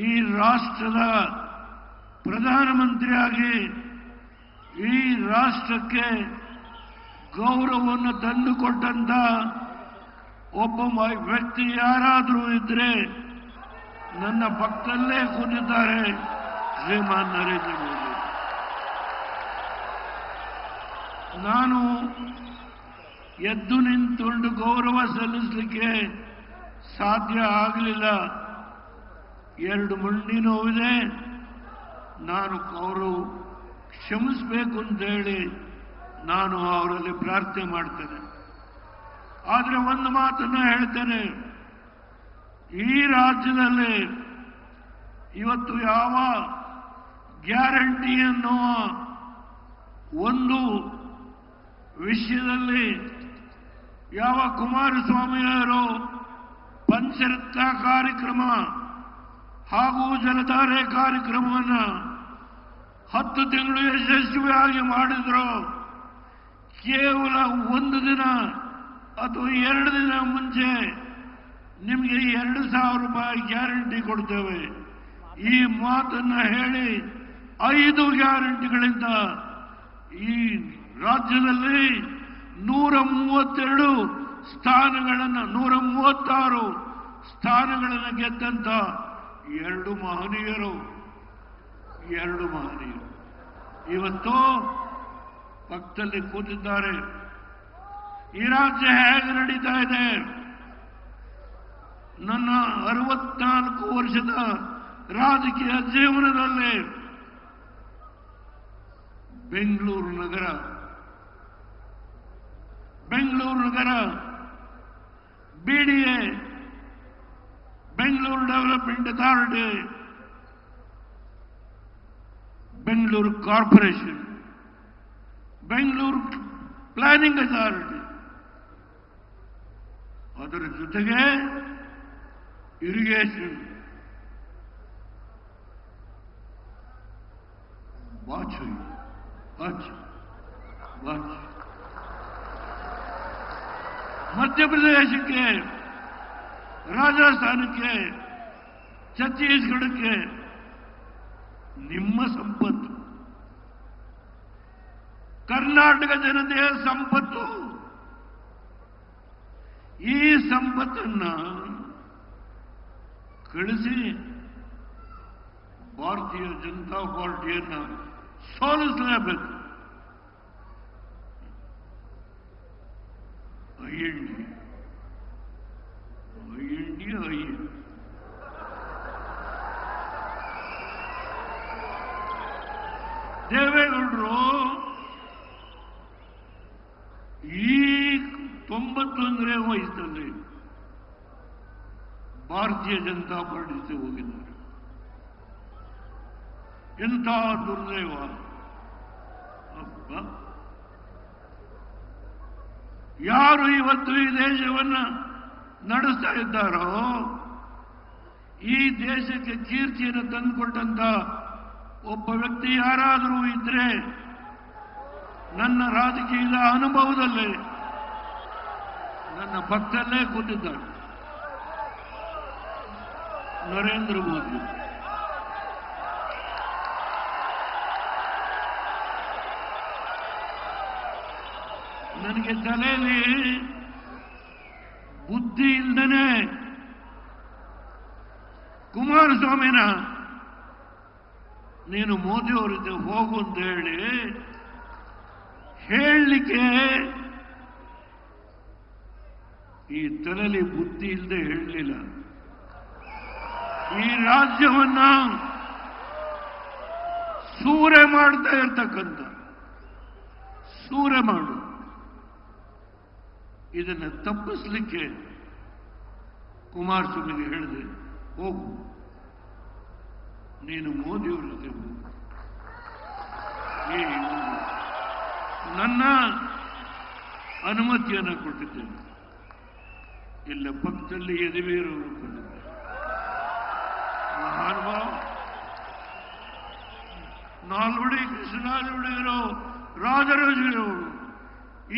ಈ ರಾಷ್ಟ್ರದ ಪ್ರಧಾನಮಂತ್ರಿಯಾಗಿ ಈ ರಾಷ್ಟ್ರಕ್ಕೆ ಗೌರವವನ್ನು ತಂದುಕೊಟ್ಟಂತ ಒಬ್ಬ ವ್ಯಕ್ತಿ ಯಾರಾದರೂ ಇದ್ರೆ ನನ್ನ ಪಕ್ಕದಲ್ಲೇ ಕೂತಿದ್ದಾರೆ ಶ್ರೀಮಾನ್ ನರೇಂದ್ರ ಮೋದಿ. ನಾನು ಎದ್ದು ನಿಂತುಕೊಂಡು ಗೌರವ ಸಲ್ಲಿಸಲಿಕ್ಕೆ ಸಾಧ್ಯ ಆಗಲಿಲ್ಲ. 2 ಮಂಡಿ ನೋವಿದೆ. ನಾನು ಅವರು ಕ್ಷಮಿಸಬೇಕು ಅಂತೇಳಿ ನಾನು ಅವರಲ್ಲಿ ಪ್ರಾರ್ಥನೆ ಮಾಡ್ತೇನೆ. ಆದರೆ ಒಂದು ಮಾತನ್ನು ಹೇಳ್ತೇನೆ, ಈ ರಾಜ್ಯದಲ್ಲಿ ಇವತ್ತು ಯಾವ ಗ್ಯಾರಂಟಿ ಅನ್ನುವ ಒಂದು ವಿಷಯದಲ್ಲಿ ಯಾವ ಕುಮಾರಸ್ವಾಮಿಯವರು ಪಂಚರತ್ನ ಕಾರ್ಯಕ್ರಮ ಹಾಗೂ ಜಲಧಾರೆ ಕಾರ್ಯಕ್ರಮವನ್ನು 10 ತಿಂಗಳು ಯಶಸ್ವಿಯಾಗಿ ಮಾಡಿದ್ರು, ಕೇವಲ 1 ದಿನ ಅಥವಾ 2 ದಿನ ಮುಂಚೆ ನಿಮಗೆ 2,000 ರೂಪಾಯಿ ಗ್ಯಾರಂಟಿ ಕೊಡ್ತೇವೆ ಈ ಮಾತನ್ನ ಹೇಳಿ 5 ಗ್ಯಾರಂಟಿಗಳಿಂದ ಈ ರಾಜ್ಯದಲ್ಲಿ 132 ಸ್ಥಾನಗಳನ್ನು 136 ಸ್ಥಾನಗಳನ್ನು ಗೆದ್ದಂತ 2 ಮಹನೀಯರು ಇವತ್ತು ಪಕ್ಕದಲ್ಲಿ ಕೂತಿದ್ದಾರೆ. ಈ ರಾಜ್ಯ ಹೇಗೆ ನಡೀತಾ ಇದೆ? ನನ್ನ 64 ವರ್ಷದ ರಾಜಕೀಯ ಜೀವನದಲ್ಲಿ ಬೆಂಗಳೂರು ನಗರ BDA, Bengaluru development authority, Bengaluru corporation, Bengaluru planning authority, ಅದರ ಜೊತೆಗೆ ಇರಿಗೇಷನ್, ಮಧ್ಯಪ್ರದೇಶಕ್ಕೆ, ರಾಜಸ್ಥಾನಕ್ಕೆ, ಛತ್ತೀಸ್ಗಢಕ್ಕೆ ನಿಮ್ಮ ಸಂಪತ್ತು, ಕರ್ನಾಟಕ ಜನತೆಯ ಸಂಪತ್ತು. ಈ ಸಂಪತ್ತನ್ನ ಕಳಿಸಿ ಭಾರತೀಯ ಜನತಾ ಪಾರ್ಟಿಯನ್ನ ಸೋಲಿಸಲೇಬೇಕು. ಅಯ್ಯಂಡಿ ದೇವೇಗೌಡರು ಈ 91ನೇ ವಯಸ್ಸಲ್ಲಿ ಭಾರತೀಯ ಜನತಾ ಪಾರ್ಟಿ ಜೊತೆ ಹೋಗಿದ್ದಾರೆ. ಎಂಥ ದುರ್ದೈವ! ಯಾರು ಇವತ್ತು ಈ ದೇಶವನ್ನು ನಡೆಸ್ತಾ ಇದ್ದಾರೋ, ಈ ದೇಶಕ್ಕೆ ಕೀರ್ತಿಯನ್ನು ತಂದುಕೊಟ್ಟಂತ ಒಬ್ಬ ವ್ಯಕ್ತಿ ಯಾರಾದರೂ ಇದ್ರೆ ನನ್ನ ರಾಜಕೀಯದ ಅನುಭವದಲ್ಲಿ ನನ್ನ ಪಕ್ಕದಲ್ಲೇ ಕೂತಿದ್ದಾರೆ ನರೇಂದ್ರ ಮೋದಿ. ನನಗೆ ತಲೆಯಲ್ಲಿ ಬುದ್ಧಿ ಇಲ್ಲದೇನೆ ಕುಮಾರಸ್ವಾಮಿನ ನೀನು ಮೋದಿಯವರಿದ್ದೆ ಹೋಗು ಅಂತ ಹೇಳಲಿಕ್ಕೆ ಈ ತಲೆಯಲ್ಲಿ ಬುದ್ಧಿ ಇಲ್ಲದೆ ಹೇಳಲಿಲ್ಲ. ಈ ರಾಜ್ಯವನ್ನ ಸೂರೆ ಮಾಡ್ತಾ ಇರ್ತಕ್ಕಂಥ ಸೂರೆ ಮಾಡು, ಇದನ್ನು ತಪ್ಪಿಸ್ಲಿಕ್ಕೆ ಕುಮಾರಸ್ವಾಮಿಗೆ ಹೇಳಿದೆ, ಹೋಗು ನೀನು ಮೋದಿಯವರ ಜೊತೆ ಹೋಗು. ನನ್ನ ಅನುಮತಿಯನ್ನು ಕೊಟ್ಟಿದ್ದೇನೆ. ಇಲ್ಲ ಪಕ್ಕದಲ್ಲಿ ಯದುವೀರವರು ಬಂದಿದ್ದಾರೆ, ಮಹಾನುಭಾವ ನಾಲ್ವಡಿ ಕೃಷ್ಣರಾಜ ಒಡೆಯರು, ರಾಜರಾಜರು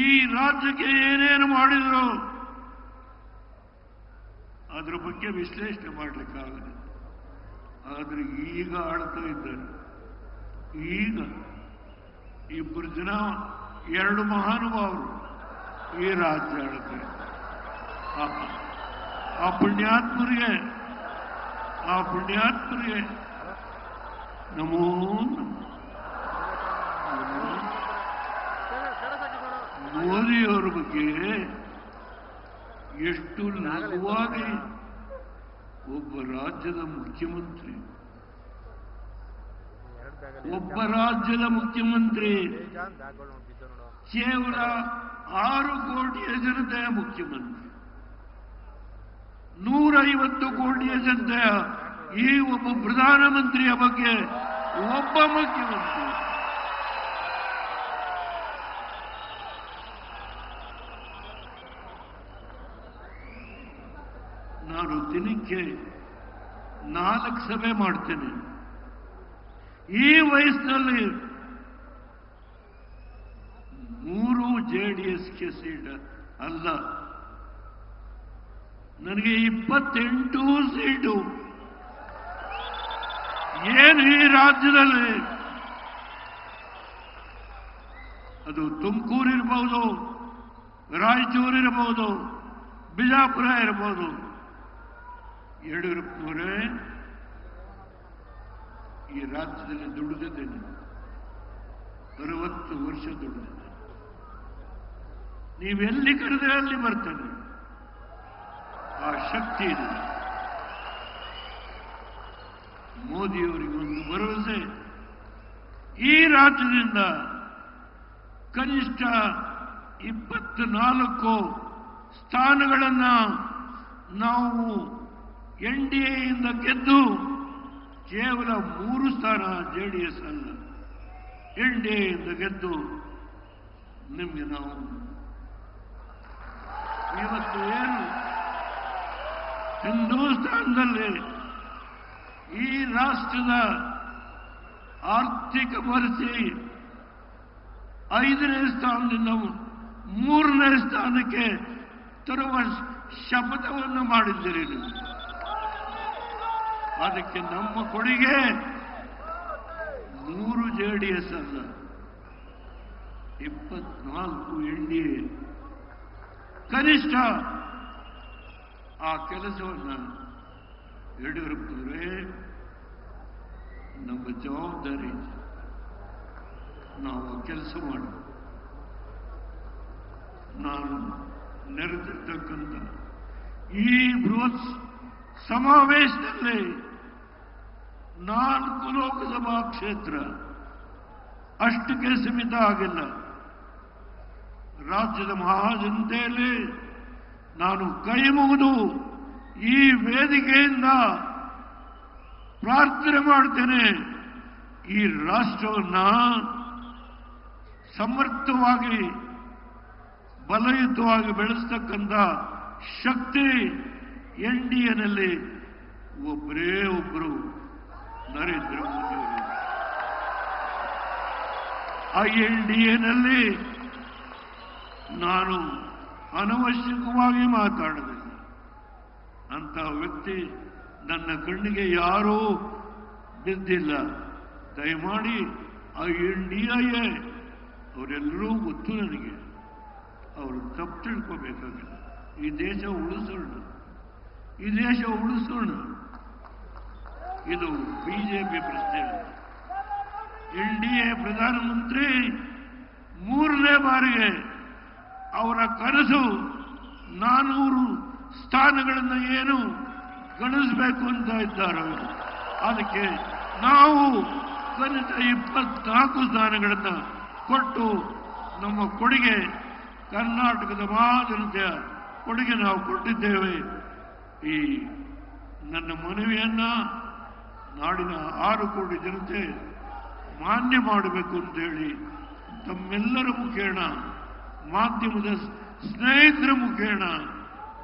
ಈ ರಾಜ್ಯಕ್ಕೆ ಏನೇನು ಮಾಡಿದ್ರು ಅದ್ರ ಬಗ್ಗೆ ವಿಶ್ಲೇಷಣೆ ಮಾಡಲಿಕ್ಕಾಗಲ್ಲ. ಆದರೆ ಈಗ ಆಳ್ತಾ ಇದ್ದಾರೆ. ಈಗ ಇಬ್ಬರು ಜನ, ಎರಡು ಮಹಾನುಭಾವರು ಈ ರಾಜ್ಯ ಆಳ್ತಾರೆ. ಆ ಪುಣ್ಯಾತ್ಮರಿಗೆ ನಮೋ ಮೋದಿಯವರ ಬಗ್ಗೆ ಎಷ್ಟು ಲಘುವಾಗಿ ಒಬ್ಬ ರಾಜ್ಯದ ಮುಖ್ಯಮಂತ್ರಿ ಕೇವಲ 6 ಕೋಟಿಯ ಜನತೆಯ ಮುಖ್ಯಮಂತ್ರಿ, 150 ಕೋಟಿಯ ಜನತೆಯ ಈ ಒಬ್ಬ ಪ್ರಧಾನಮಂತ್ರಿಯ ಬಗ್ಗೆ ಒಬ್ಬ ಮುಖ್ಯಮಂತ್ರಿ. ನಾನು ದಿನಕ್ಕೆ 4 ಸಭೆ ಮಾಡ್ತೇನೆ. ಈ ವಯಸ್ಸಿನಲ್ಲಿ 3 ಜೆಡಿಎಸ್ಗೆ ಸೀಟ್ ಅಲ್ಲ, ನನಗೆ 28 ಸೀಟು. ಏನು ಈ ರಾಜ್ಯದಲ್ಲಿ, ಅದು ತುಮಕೂರು ಇರಬಹುದು, ರಾಯಚೂರು ಇರಬಹುದು, ಬಿಜಾಪುರ ಇರಬಹುದು. ಯಡಿಯೂರಪ್ಪನವರೇ, ಈ ರಾಜ್ಯದಲ್ಲಿ ದುಡಿದಿದ್ದೇನೆ, 60 ವರ್ಷ ದುಡಿದಿದ್ದೇನೆ. ನೀವೆಲ್ಲಿ ಕರೆದ್ರೆ ಅಲ್ಲಿ ಬರ್ತೇನೆ. ಆ ಶಕ್ತಿ ಇದೆ. ಮೋದಿಯವರಿಗೆ ಒಂದು ಭರವಸೆ, ಈ ರಾಜ್ಯದಿಂದ ಕನಿಷ್ಠ 24 ಸ್ಥಾನಗಳನ್ನು ನಾವು ಎನ್ಡಿಎಯಿಂದ ಗೆದ್ದು, ಕೇವಲ 3 ಸ್ಥಾನ ಜೆಡಿಎಸ್ ಅಲ್ಲ, ಎನ್ಡಿಎಯಿಂದ ಗೆದ್ದು ನಿಮಗೆ ನಾವು ಇವತ್ತು ಏನು ಹಿಂದೂಸ್ತಾನದಲ್ಲಿ ಈ ರಾಷ್ಟ್ರದ ಆರ್ಥಿಕ ಪರಿಸ್ಥಿತಿ 5ನೇ ಸ್ಥಾನದಿಂದ 3ನೇ ಸ್ಥಾನಕ್ಕೆ ತರುವ ಶಪಥವನ್ನು ಮಾಡಿದ್ದೀರಿ ನೀವು. ಅದಕ್ಕೆ ನಮ್ಮ ಕೊಡುಗೆ 3 ಜೆಡಿಎಸ್ ಅಲ್ಲ, 24 ಎನ್ಡಿಎ. ಕನಿಷ್ಠ ಆ ಕೆಲಸವನ್ನು ಯಡಿಯೂರಪ್ಪನವರೇ, ನಮ್ಮ ಜವಾಬ್ದಾರಿ, ನಾವು ಕೆಲಸ ಮಾಡಿ ನಾನು ನೆರೆದಿರ್ತಕ್ಕಂಥ ಈ ಬೃಹತ್ ಸಮಾವೇಶದಲ್ಲಿ 4 ಲೋಕಸಭಾ ಕ್ಷೇತ್ರ ಅಷ್ಟಕ್ಕೆ ಸೀಮಿತ ಆಗಿಲ್ಲ. ರಾಜ್ಯದ ಮಹಾಜನತೆಯಲ್ಲಿ ನಾನು ಕೈ ಮುಗಿದು ಈ ವೇದಿಕೆಯಿಂದ ಪ್ರಾರ್ಥನೆ ಮಾಡ್ತೇನೆ. ಈ ರಾಷ್ಟ್ರವನ್ನ ಸಮರ್ಥವಾಗಿ ಬಲಯುತವಾಗಿ ಬೆಳೆಸ್ತಕ್ಕಂಥ ಶಕ್ತಿ ಎನ್ಡಿಎನಲ್ಲಿ ಒಬ್ಬರೇ ಒಬ್ಬರು ನರೇಂದ್ರ ಮೋದಿ ಅವರು. ಆ ಎನ್ಡಿಎನಲ್ಲಿ ನಾನು ಅನವಶ್ಯಕವಾಗಿ ಮಾತಾಡಲಿಲ್ಲ. ಅಂತಹ ವ್ಯಕ್ತಿ ನನ್ನ ಕಣ್ಣಿಗೆ ಯಾರೂ ಬಿದ್ದಿಲ್ಲ. ದಯಮಾಡಿ ಆ ಎನ್ಡಿಎ ಅವರೆಲ್ಲರೂ ಗೊತ್ತು ನನಗೆ. ಅವರು ತಪ್ಪು ತಿಳ್ಕೋಬೇಕಾಗಿಲ್ಲ. ಈ ದೇಶ ಉಳಿಸೋಣ, ಈ ದೇಶ ಉಳಿಸೋಣ. ಇದು ಬಿಜೆಪಿ ಪ್ರಶ್ನೆ. ಎನ್ಡಿಎ ಪ್ರಧಾನಮಂತ್ರಿ 3ನೇ ಬಾರಿಗೆ ಅವರ ಕನಸು 400 ಸ್ಥಾನಗಳನ್ನು ಏನು ಗಳಿಸಬೇಕು ಅಂತ ಇದ್ದಾರೆ. ಅದಕ್ಕೆ ನಾವು ಕನಿಷ್ಠ 24 ಸ್ಥಾನಗಳನ್ನು ಕೊಟ್ಟು ನಮ್ಮ ಕೊಡುಗೆ, ಕರ್ನಾಟಕದ ಮಹಾಜನತೆಯ ಕೊಡುಗೆ ನಾವು ಕೊಟ್ಟಿದ್ದೇವೆ. ಈ ನನ್ನ ಮನವಿಯನ್ನ ನಾಡಿನ 6 ಕೋಟಿ ಜನತೆ ಮಾನ್ಯ ಮಾಡಬೇಕು ಅಂತೇಳಿ ತಮ್ಮೆಲ್ಲರ ಮುಖೇಣ, ಮಾಧ್ಯಮದ ಸ್ನೇಹಿತರ ಮುಖೇಣ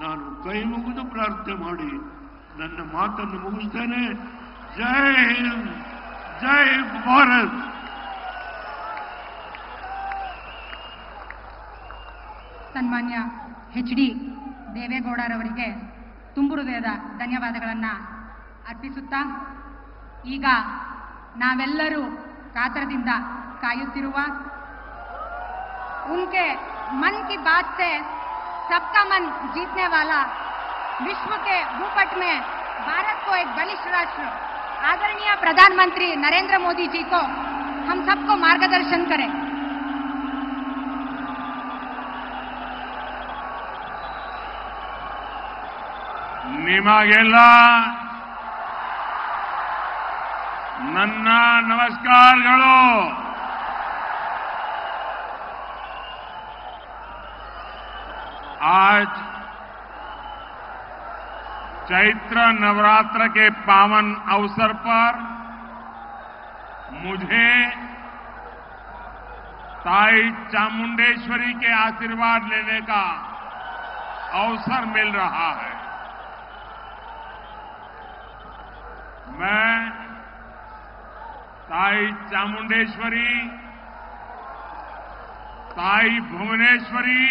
ನಾನು ಕೈ ಮುಗಿದು ಪ್ರಾರ್ಥನೆ ಮಾಡಿ ನನ್ನ ಮಾತನ್ನು ಮುಗಿಸ್ತೇನೆ. ಜೈ ಹಿಂದ್, ಜೈ ಭಾರತ್. ಸನ್ಮಾನ್ಯ HD ದೇವೇಗೌಡರವರಿಗೆ ತುಂಬು ಹೃದಯದ ಧನ್ಯವಾದಗಳನ್ನು ಅರ್ಪಿಸುತ್ತಾ ಈಗ ನಾವೆಲ್ಲರೂ ಕಾತರದಿಂದ ಕಾಯುತ್ತಿರುವ उनके मन की बात से सबका मन जीतने वाला विश्व के भूपट में भारत को एक बलिष्ठ राष्ट्र आदरणीय प्रधानमंत्री नरेंद्र मोदी जी को हम सबको मार्गदर्शन करें। ನಿಮಗೆಲ್ಲ ನನ್ನ ನಮಸ್ಕಾರಗಳು। आज चैत्र नवरात्र के पावन अवसर पर मुझे ताई चामुंडेश्वरी के आशीर्वाद लेने का अवसर मिल रहा है। मैं ताई चामुंडेश्वरी, ताई भुवनेश्वरी